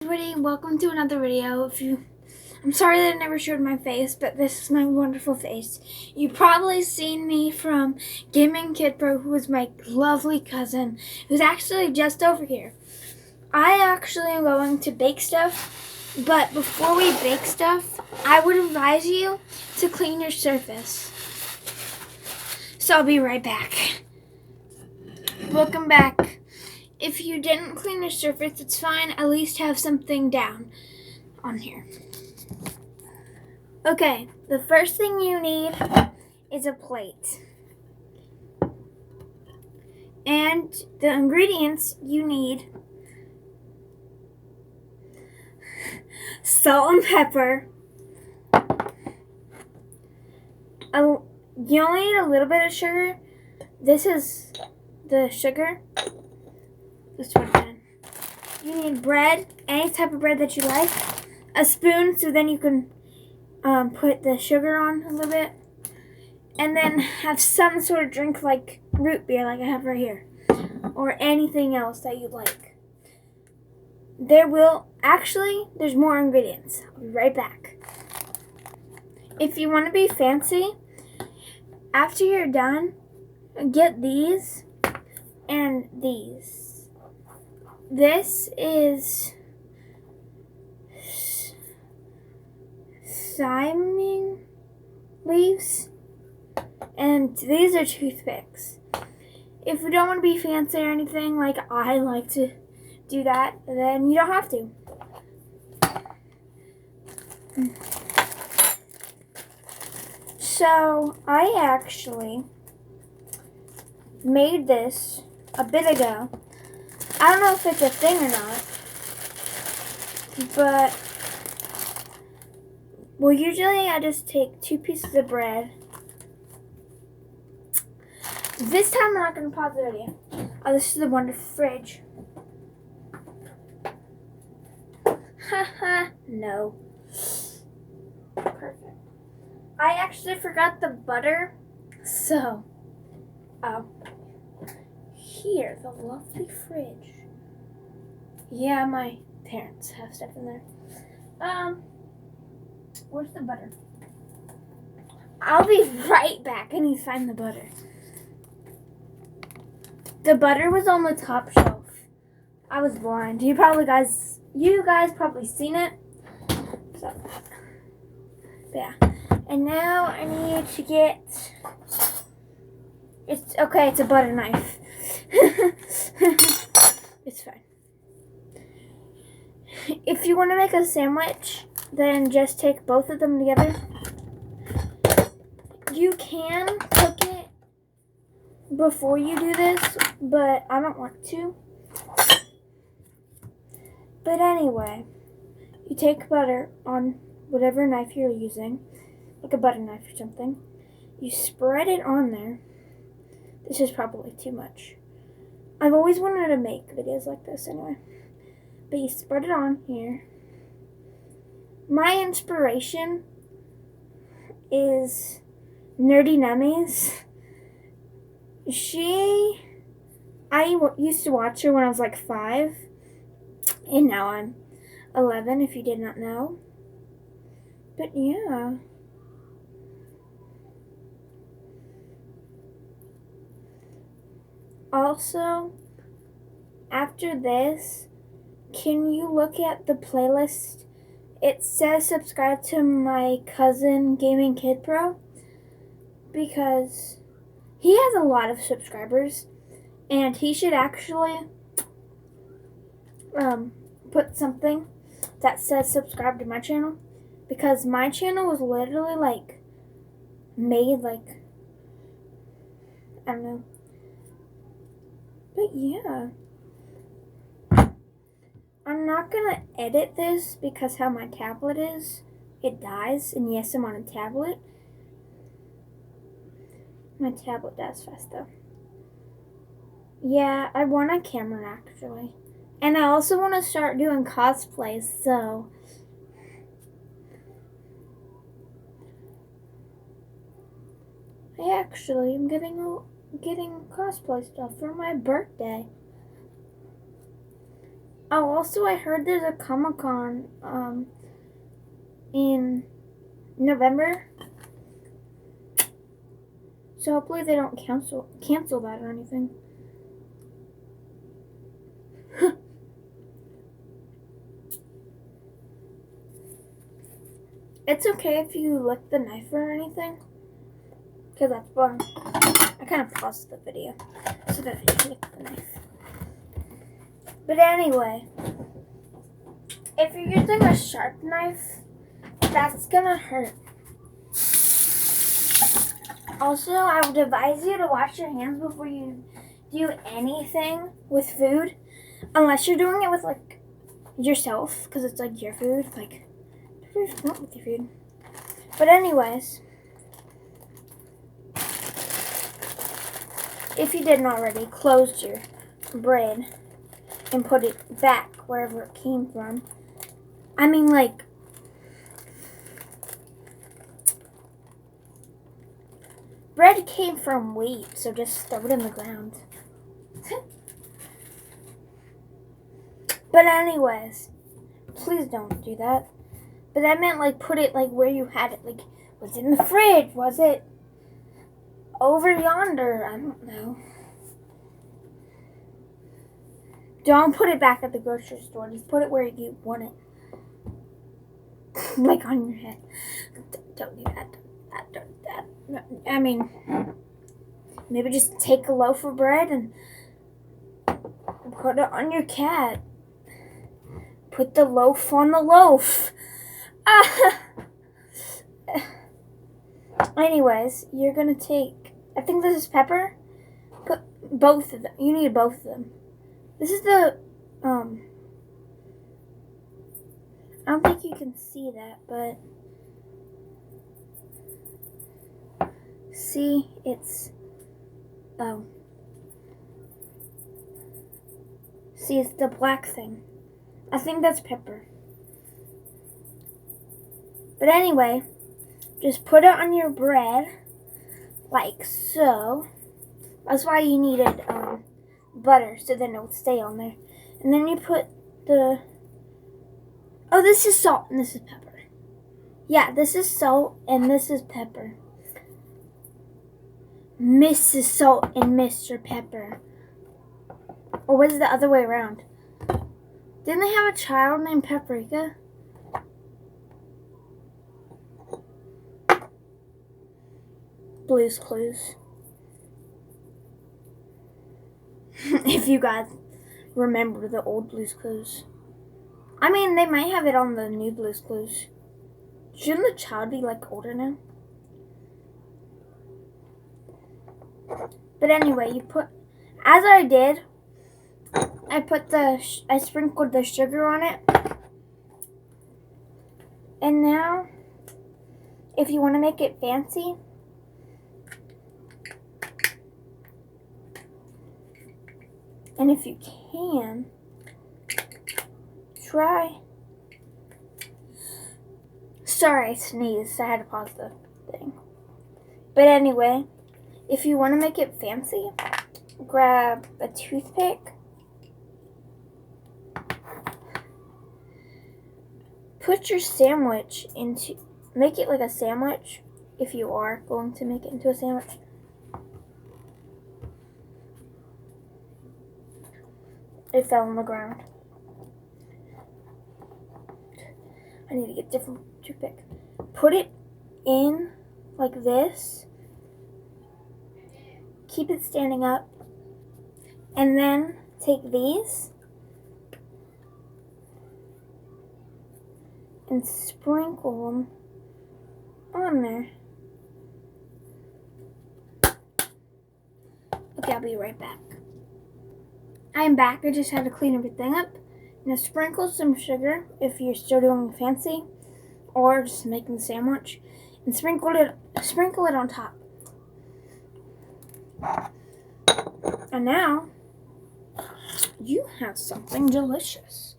Everybody, welcome to another video. I'm sorry that I never showed my face, but this is my wonderful face. You've probably seen me from Gaming Kid Pro, who is my lovely cousin, who's actually just over here. I actually am going to bake stuff, but before we bake stuff, I would advise you to clean your surface. So I'll be right back. Welcome back. If you didn't clean your surface, it's fine. At least have something down on here. Okay, the first thing you need is a plate. And the ingredients you need: salt and pepper. You only need a little bit of sugar. This is the sugar. Just put it in. You need bread, any type of bread that you like. A spoon, so then you can put the sugar on a little bit. And then have some sort of drink like root beer, like I have right here. Or anything else that you like. There's more ingredients. I'll be right back. If you want to be fancy, after you're done, get these and these. This is thyme leaves, and these are toothpicks. If you don't want to be fancy or anything, like I like to do that, then you don't have to. So I actually made this a bit ago. I don't know if it's a thing or not, but usually I just take 2 pieces of bread. This time I'm not going to pause the video. Oh, this is the wonderful fridge. Haha, no. Perfect. I actually forgot the butter, so, here, the lovely fridge. Yeah, my parents have stuff in there. Where's the butter? I'll be right back. I need to find the butter. The butter was on the top shelf. I was blind. You guys probably seen it. So, yeah. And now I need to get. It's a butter knife. It's fine. If you want to make a sandwich, then just take both of them together. You can cook it before you do this, but I don't want to. But anyway, you take butter on whatever knife you're using, like a butter knife or something. You spread it on there. This is probably too much. I've always wanted to make videos like this anyway. But you spread it on here. My inspiration is Nerdy Nummies. I used to watch her when I was like 5. And now I'm 11, if you did not know. But yeah. Also, after this, can you look at the playlist? It says subscribe to my cousin Gaming Kid Pro, because he has a lot of subscribers, and he should actually put something that says subscribe to my channel, because my channel was literally made I don't know. But yeah. I'm not going to edit this because how my tablet is, it dies. And yes, I'm on a tablet. My tablet dies fast though. Yeah, I want a camera actually. And I also want to start doing cosplays, so. I actually am getting cosplay stuff for my birthday. Oh, also I heard there's a Comic-Con in November. So hopefully they don't cancel that or anything. It's okay if you lick the knife or anything, because that's fun. I kind of paused the video so that I can lick the knife. But anyway, if you're using a sharp knife, that's gonna hurt. Also, I would advise you to wash your hands before you do anything with food, unless you're doing it with like yourself, because it's like your food. Like, do whatever you want with your food. But anyways, if you didn't already, close your bread and put it back wherever it came from. I mean, like, bread came from wheat, so just throw it in the ground. But anyways, please don't do that. But I meant, like, put it, like, where you had it. Like, was it in the fridge? Was it over yonder? I don't know. Don't put it back at the grocery store. Just put it where you want it. Like on your head. Don't do that. Don't do that. No, I mean, maybe just take a loaf of bread and put it on your cat. Put the loaf on the loaf. Anyways, you're gonna take, I think this is pepper. Put both of them. You need both of them. This is the, I don't think you can see that, but see, it's, see, it's the black thing. I think that's pepper. But anyway, just put it on your bread, like so. That's why you needed butter, so then it would stay on there. And then you put the, oh, this is salt and this is pepper. Yeah, this is salt and this is pepper. Mrs. Salt and Mr. Pepper. Or was it the other way around? Didn't they have a child named Paprika? Blue's Clues. If you guys remember the old Blue's Clues. I mean, they might have it on the new Blue's Clues. Shouldn't the child be, like, older now? But anyway, you put, as I did, I sprinkled the sugar on it. And now, if you want to make it fancy, and if you can, try. Sorry, I sneezed. I had to pause the thing. But anyway, if you want to make it fancy, grab a toothpick. Put your sandwich into, make it like a sandwich if you are going to make it into a sandwich. It fell on the ground. I need to get a different toothpick. Put it in like this. Keep it standing up. And then take these and sprinkle them on there. Okay, I'll be right back. I am back. I just had to clean everything up. Now sprinkle some sugar if you're still doing fancy, or just making the sandwich, and sprinkle it on top. And now you have something delicious.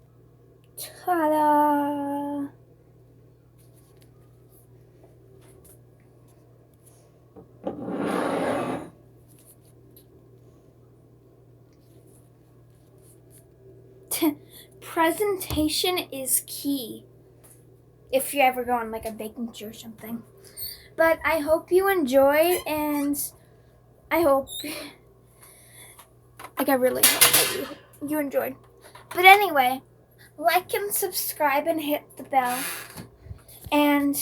Ta-da! presentation is key if you ever go on like a baking show or something. But I hope you enjoyed, and I hope, like, I really hope that you enjoyed. But anyway, like and subscribe and hit the bell, and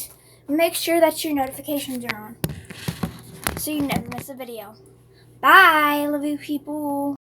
make sure that your notifications are on so you never miss a video. Bye, love you people.